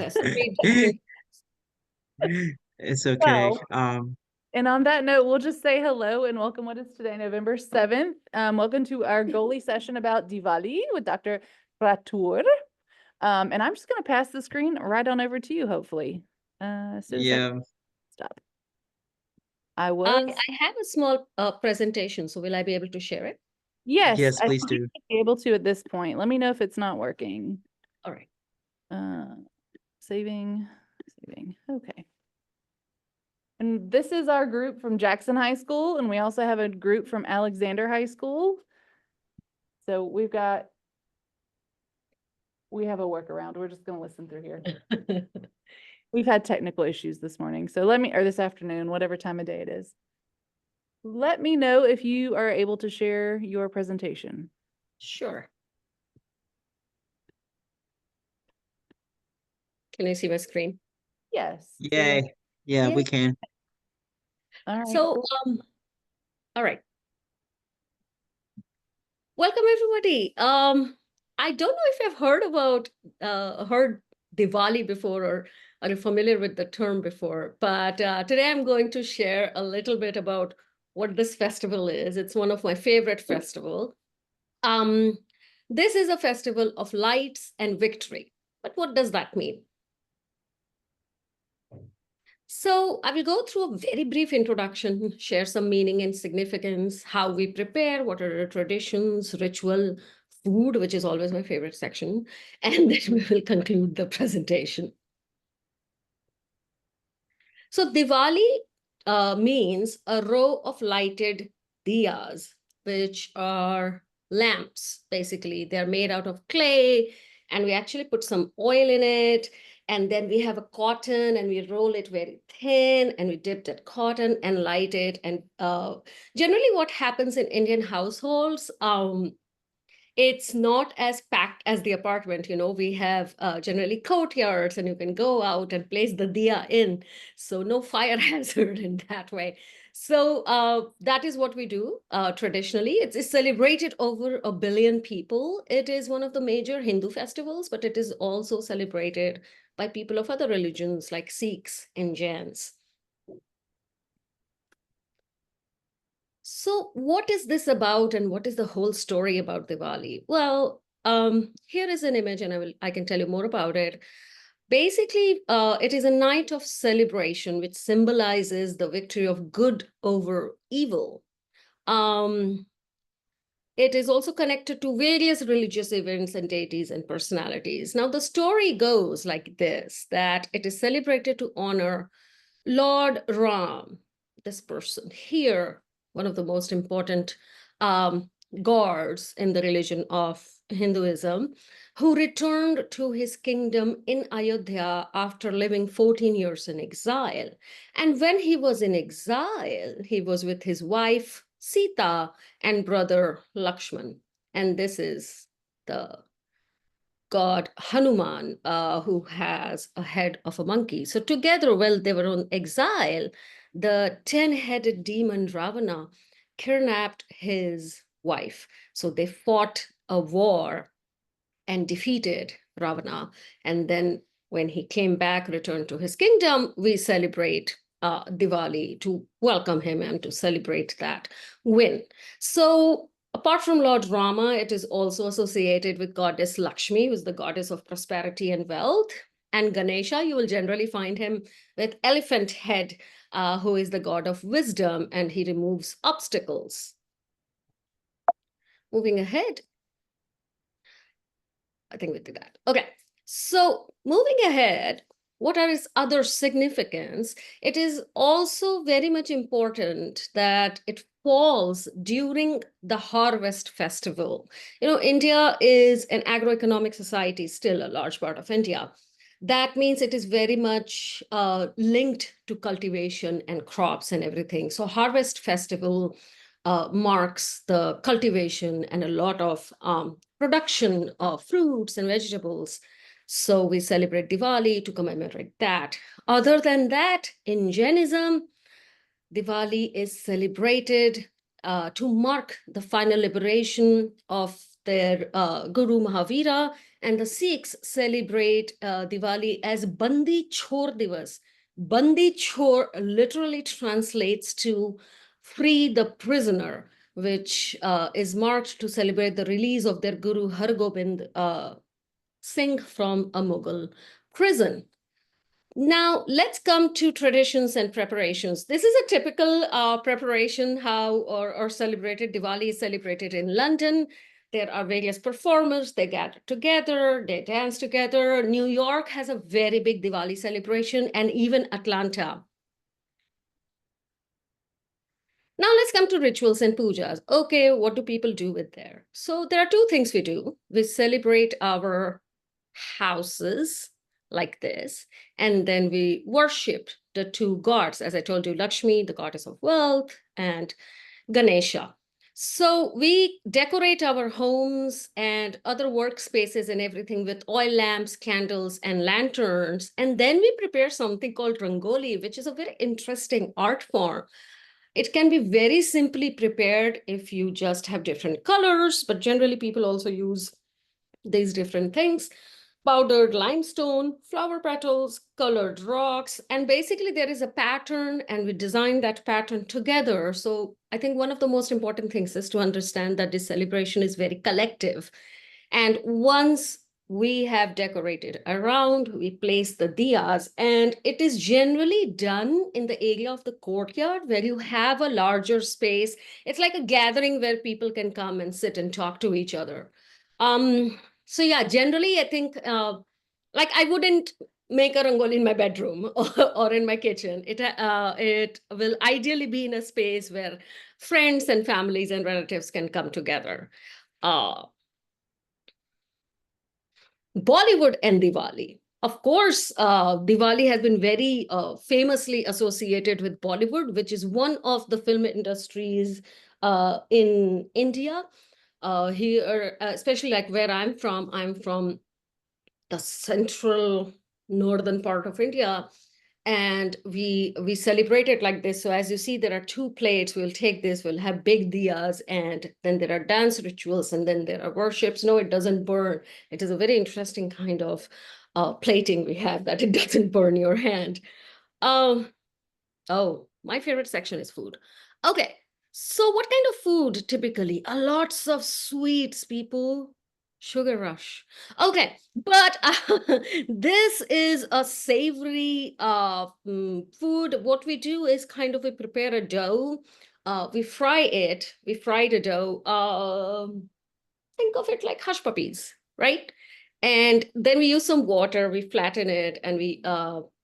That's 3 different. It's okay. And on that note, we'll just say hello and welcome. What is today, November 7th? Welcome to our GOALIE session about Diwali with Dr. Rathour. And I'm just going to pass the screen right on over to you, hopefully. Yeah. Stop. I have a small presentation, so will I be able to share it? Yes, Yes, please I do. think you'll be able to at this point. Let me know if it's not working. All right. Saving. Okay. And this is our group from Jackson High School, and we also have a group from Alexander High School. So we have a workaround. We're just going to listen through here. We've had technical issues this morning, so or this afternoon, whatever time of day it is. Let me know if you are able to share your presentation. Sure. Can I see my screen? Yes. Yay. Yeah, we can. All right. So, all right. Welcome, everybody. I don't know if you've heard about heard Diwali before, or are you familiar with the term before, but today I'm going to share a little bit about what this festival is. It's one of my favorite festivals. This is a festival of lights and victory. But what does that mean? So I will go through a very brief introduction, share some meaning and significance, how we prepare, what are the traditions, ritual, food, which is always my favorite section, and then we will conclude the presentation. So Diwali means a row of lighted diyas, which are lamps, basically. They're made out of clay, and we actually put some oil in it. And then we have a cotton and we roll it very thin and we dip that cotton and light it. And generally what happens in Indian households, it's not as packed as the apartment. We have generally courtyards and you can go out and place the diya in. So no fire hazard in that way. So that is what we do traditionally. It's celebrated over 1 billion people. It is one of the major Hindu festivals, but it is also celebrated by people of other religions like Sikhs and Jains. So what is this about, and what is the whole story about Diwali? Well, here is an image, and I can tell you more about it. Basically, it is a night of celebration, which symbolizes the victory of good over evil. It is also connected to various religious events and deities and personalities. Now, the story goes like this, that it is celebrated to honor Lord Ram, this person here, one of the most important gods in the religion of Hinduism, who returned to his kingdom in Ayodhya after living 14 years in exile. And when he was in exile, he was with his wife, Sita, and brother Lakshman. And this is the god Hanuman, who has a head of a monkey. So together, while they were on exile, the 10-headed demon Ravana kidnapped his wife. So they fought a war and defeated Ravana. And then when he came back, returned to his kingdom, we celebrate Diwali to welcome him and to celebrate that win. So apart from Lord Rama, it is also associated with goddess Lakshmi, who is the goddess of prosperity and wealth. And Ganesha, you will generally find him with elephant head, who is the god of wisdom, and he removes obstacles. Moving ahead. I think we did that. Okay, so moving ahead, what are its other significance? It is also very much important that it falls during the harvest festival. India is an agroeconomic society, still a large part of India. That means it is very much linked to cultivation and crops and everything. So harvest festival marks the cultivation and a lot of production of fruits and vegetables. So we celebrate Diwali to commemorate that. Other than that, in Jainism, Diwali is celebrated to mark the final liberation of their Guru Mahavira And the Sikhs celebrate Diwali as Bandi Chhor Divas. Bandi Chhor literally translates to free the prisoner, which is marked to celebrate the release of their Guru Hargobind Singh from a Mughal prison. Now, let's come to traditions and preparations. This is a typical preparation how or celebrated. Diwali is celebrated in London. There are various performers. They gather together. They dance together. New York has a very big Diwali celebration, and even Atlanta. Now let's come to rituals and pujas. Okay, what do people do with there? So there are two things we do. We celebrate our houses like this, and then we worship the two gods, as I told you, Lakshmi, the goddess of wealth, and Ganesha. So we decorate our homes and other workspaces and everything with oil lamps, candles, and lanterns. And then we prepare something called Rangoli, which is a very interesting art form. It can be very simply prepared if you just have different colors, but generally people also use these different things: powdered limestone, flower petals, colored rocks, and basically there is a pattern and we design that pattern together. So I think one of the most important things is to understand that this celebration is very collective. And once we have decorated around, we place the diyas, and it is generally done in the area of the courtyard where you have a larger space. It's like a gathering where people can come and sit and talk to each other. So yeah, generally I think like I wouldn't make a rangoli in my bedroom or in my kitchen. It will ideally be in a space where friends and families and relatives can come together. Bollywood and Diwali. Of course, Diwali has been very famously associated with Bollywood, which is one of the film industries in India. Here, especially like where I'm from the central northern part of India. And we celebrate it like this. So as you see, there are two plates. We'll take this, we'll have big diyas, and then there are dance rituals, and then there are worships. No, it doesn't burn. It is a very interesting kind of plating we have, that it doesn't burn your hand. Oh, my favorite section is food. Okay, so what kind of food typically? Lots of sweets, people. Sugar rush. Okay, but this is a savory food. What we do is kind of we prepare a dough. We fry it. We fry the dough. Think of it like hush puppies, right? And then we use some water. We flatten it and we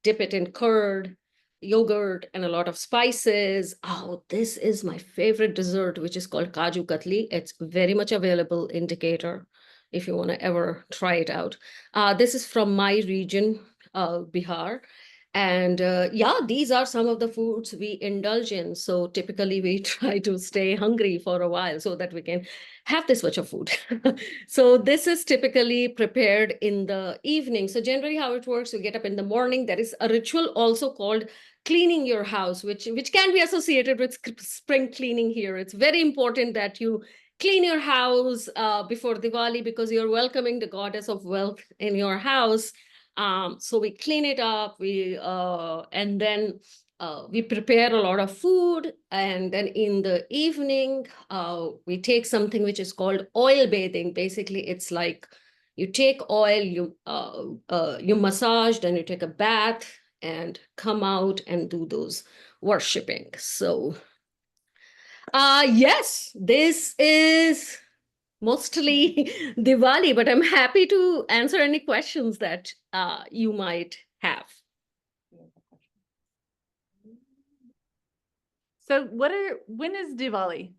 dip it in curd, yogurt, and a lot of spices. Oh, this is my favorite dessert, which is called Kaju Katli. It's very much available in Decatur if you want to ever try it out. This is from my region, Bihar. And yeah, these are some of the foods we indulge in. So typically we try to stay hungry for a while so that we can have this much of food. So this is typically prepared in the evening. So generally how it works, you get up in the morning. There is a ritual also called cleaning your house, which can be associated with spring cleaning here. It's very important that you clean your house before Diwali, because you're welcoming the goddess of wealth in your house. So we clean it up, and then we prepare a lot of food. And then in the evening, we take something which is called oil bathing. Basically, it's like you take oil, you massage, then you take a bath and come out and do those worshipping. So yes, this is mostly Diwali, but I'm happy to answer any questions that you might have. So when is Diwali?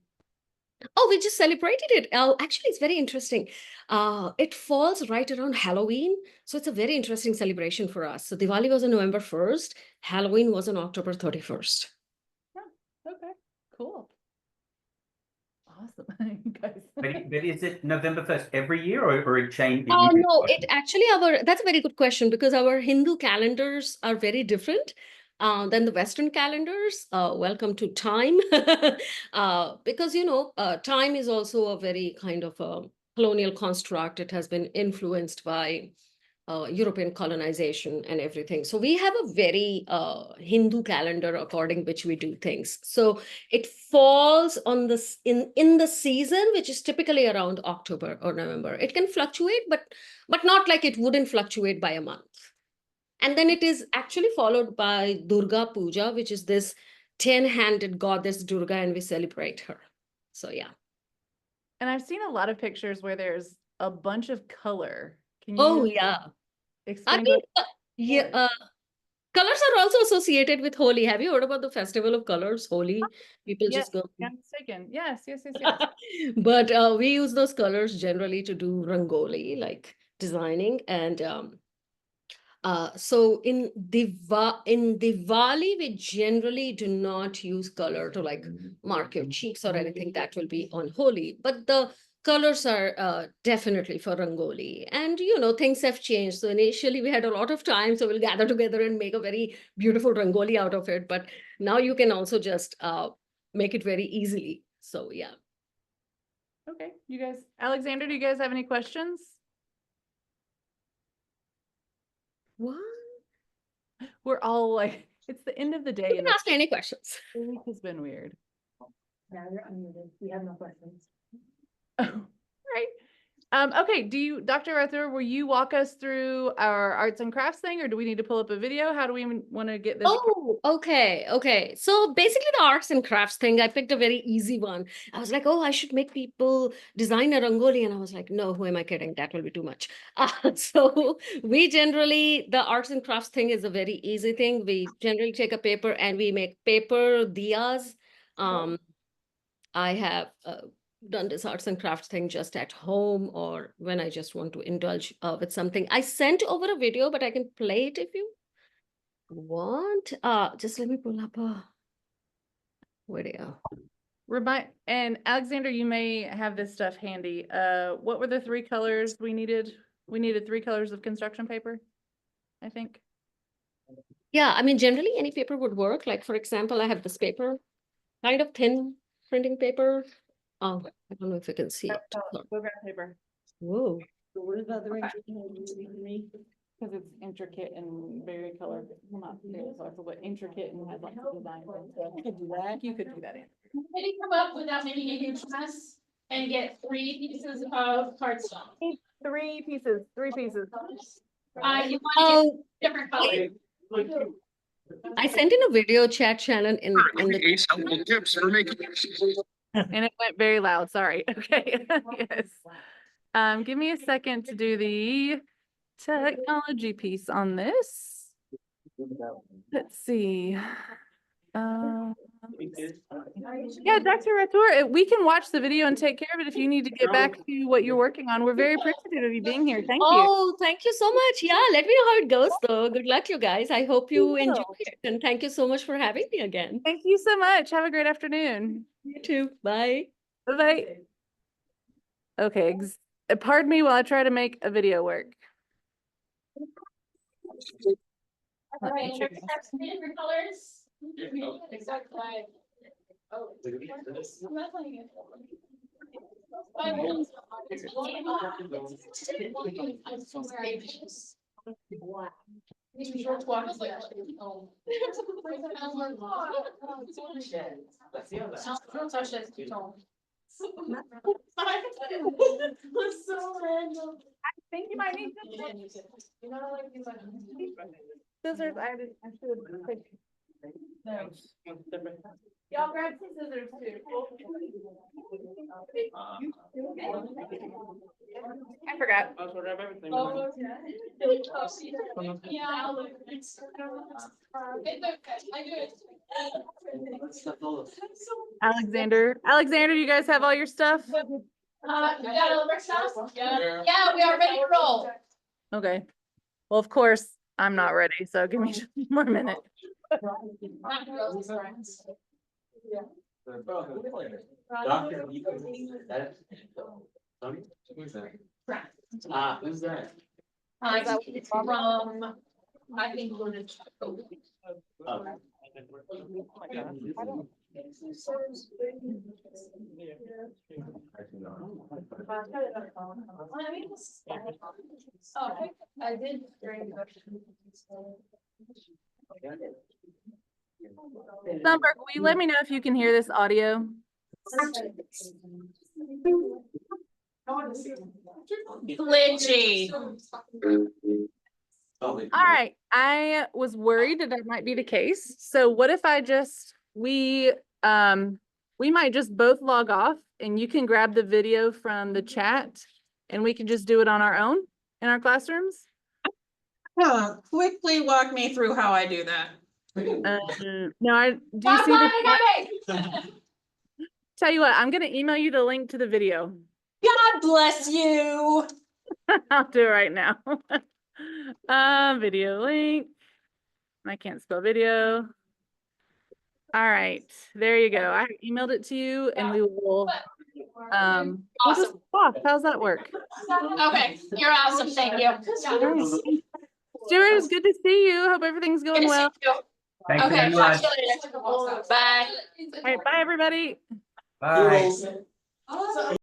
Oh, we just celebrated it. Actually, it's very interesting. It falls right around Halloween. So it's a very interesting celebration for us. So Diwali was on November 1st. Halloween was on October 31st. Oh, okay, cool. Awesome, guys. But is it November 1st every year, or it changes? No, it actually that's a very good question, because our Hindu calendars are very different than the Western calendars. Welcome to time. Because, time is also a very kind of colonial construct. It has been influenced by European colonization and everything. So we have a very Hindu calendar according which we do things. So it falls on this in the season, which is typically around October or November. It can fluctuate, but not like it wouldn't fluctuate by a month. And then it is actually followed by Durga Puja, which is this 10-handed goddess Durga, and we celebrate her. So yeah. And I've seen a lot of pictures where there's a bunch of color. Can Oh you yeah. I explain mean, what? yeah, colors are also associated with Holi. Have you heard about the festival of colors, Holi? People Yes, just go. I'm mistaken. Yes, yes, yes, yes. But we use those colors generally to do rangoli, like designing. And so in Diwali, we generally do not use color to like mark your cheeks or anything. That will be on Holi. But the colors are definitely for rangoli. And you know, things have changed. So initially we had a lot of time, so we'll gather together and make a very beautiful rangoli out of it. But now you can also just make it very easily. So yeah. Okay, you guys, Alexander, do you guys have any questions? What? We're all like, it's the end of the You day can and the ask me any questions. week has been weird. Now you're unmuted. We have no questions. Oh, right. Okay, Dr. Rathour, will you walk us through our arts and crafts thing, or do we need to pull up a video? How do we want to get this? Oh, okay, okay. So basically the arts and crafts thing, I picked a very easy one. I was like, oh, I should make people design a rangoli. And I was like, no, who am I kidding? That will be too much. So we generally, the arts and crafts thing is a very easy thing. We generally take a paper and we make paper diyas. I have done this arts and crafts thing just at home or when I just want to indulge with something. I sent over a video, but I can play it if you want. Just let me pull up a video. And Alexander, you may have this stuff handy. What were the 3 colors we needed? We needed 3 colors of construction paper, I think. Yeah, I mean, generally any paper would work. Like, for example, I have this paper, kind of thin printing paper. Oh, I don't know if you can see it. Go grab paper. Whoa. So what about the range? Because it's intricate and very colorful, well, not very colorful, but intricate and has lots of design. So you could do that. You could do that. Anne. Can you come up without making a huge mess and get 3 pieces of cardstock? 3 pieces. 3 pieces. You want to Oh, get different colors. I sent in a video chat, Shannon, in the Ace helpful tips for making. And it went very loud. Sorry. Okay. Yes. Give me a second to do the technology piece on this. Let's see. Yeah, Dr. Rathour, we can watch the video and take care of it if you need to get back to what you're working on. We're very appreciative of you being here. Thank you. Oh, thank you so much. Yeah, let me know how it goes though. Good luck, you guys. I hope you enjoy it. And thank you so much for having me again. Thank you so much. Have a great afternoon. You too. Bye. Bye-bye. Okay, pardon me while I try to make a video work. All right, and there's 3 different colors. Exactly. Oh. I'm not playing it. Don't touch this, you don't. So random. I think you might need scissors. I should have picked. Y'all grab some scissors too. I forgot. Yeah, I'll look. It's okay. I do it. Alexander, you guys have all your stuff? You got all the stuff? Yeah, we are ready to roll. Okay. Well, of course, I'm not ready, so give me just one more minute. Who's that? From, I think we're gonna. Oh, I did. Sunberg, will you let me know if you can hear this audio? Glitchy. All right, I was worried that might be the case. So what if we might just both log off and you can grab the video from the chat and we can just do it on our own in our classrooms? Quickly walk me through how I do that. No, do you see the? Tell you what, I'm gonna email you the link to the video. God bless you. I'll do it right now. Video link. I can't spell video. All right, there you go. I emailed it to you and we will we'll just talk. How's that work? Okay, you're awesome. Thank you. Stuart, it's good to see you. Hope everything's Good going to see well. you. Thank you Okay, very talk much. to you later. Bye. All right, bye everybody. Bye.